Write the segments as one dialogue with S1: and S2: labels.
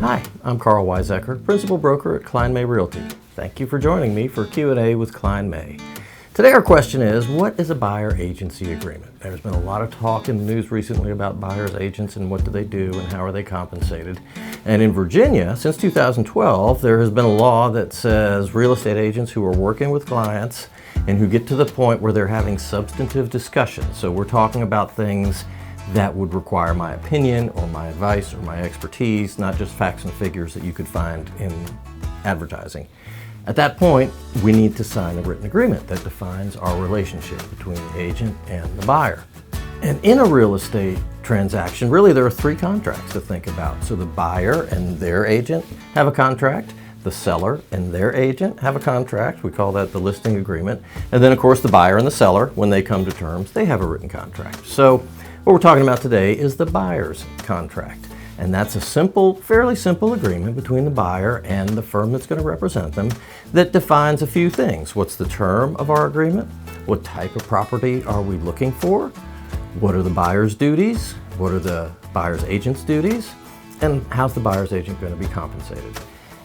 S1: Hi, I'm Karl Weisecker, Principal Broker at Klein May Realty. Thank you for joining me for Q&A with Klein May. Today our question is, what is a buyer agency agreement? There's been a lot of talk in the news recently about buyer's agents and what do they do and how are they compensated. And in Virginia, since 2012, there has been a law that says real estate agents who are working with clients and who get to the point where they're having substantive discussions. So we're talking about things that would require my opinion or my advice or my expertise, not just facts and figures that you could find in advertising. At that point, we need to sign a written agreement that defines our relationship between the agent and the buyer. And in a real estate transaction, really there are three contracts to think about. So the buyer and their agent have a contract, the seller and their agent have a contract, we call that the listing agreement, and then of course the buyer and the seller, when they come to terms, they have a written contract. So what we're talking about today is the buyer's contract. And that's a simple, fairly simple agreement between the buyer and the firm that's going to represent them that defines a few things. What's the term of our agreement? What type of property are we looking for? What are the buyer's duties? What are the buyer's agent's duties? And how's the buyer's agent going to be compensated?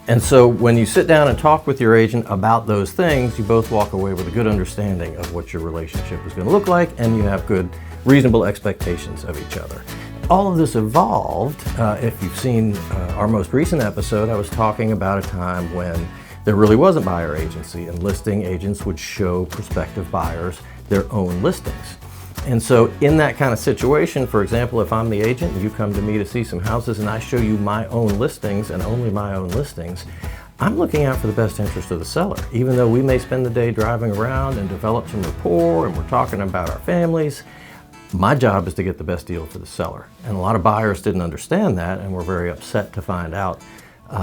S1: And so when you sit down and talk with your agent about those things, you both walk away with a good understanding of what your relationship is going to look like, and you have good, reasonable expectations of each other. All of this evolved, if you've seen our most recent episode, I was talking about a time when there really was a buyer agency and listing agents would show prospective buyers their own listings. And so in that kind of situation, for example, if I'm the agent and you come to me to see some houses and I show you my own listings and only my own listings, I'm looking out for the best interest of the seller. Even though we may spend the day driving around and develop some rapport and we're talking about our families, my job is to get the best deal for the seller. And a lot of buyers didn't understand that and were very upset to find out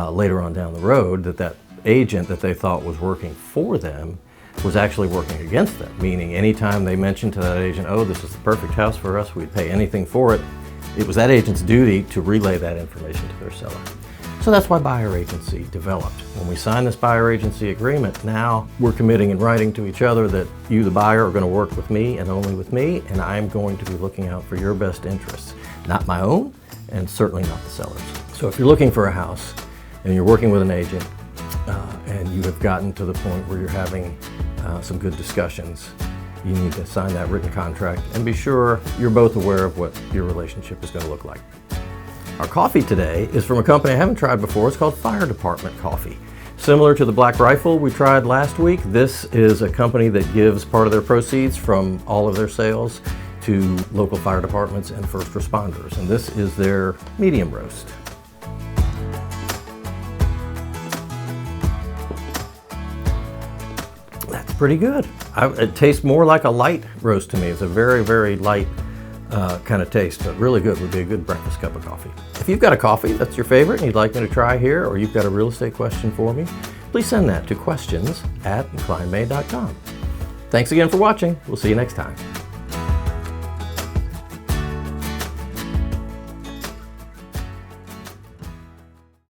S1: later on down the road that that agent that they thought was working for them was actually working against them, meaning anytime they mentioned to that agent, oh, this is the perfect house for us, we'd pay anything for it, it was that agent's duty to relay that information to their seller. So that's why buyer agency developed. When we sign this buyer agency agreement, now we're committing in writing to each other that you, the buyer, are going to work with me and only with me, and I'm going to be looking out for your best interests, not my own, and certainly not the seller's. So if you're looking for a house and you're working with an agent and you have gotten to the point where you're having some good discussions, you need to sign that written contract and be sure you're both aware of what your relationship is going to look like. Our coffee today is from a company I haven't tried before. It's called Fire Department Coffee. Similar to the Black Rifle we tried last week, this is a company that gives part of their proceeds from all of their sales to local fire departments and first responders. And this is their medium roast. That's pretty good. It tastes more like a light roast to me. It's a very, very light kind of taste, but really good. Would be a good breakfast cup of coffee. If you've got a coffee that's your favorite and you'd like me to try here, or you've got a real estate question for me, please send that to questions@kleinmay.com. Thanks again for watching. We'll see you next time.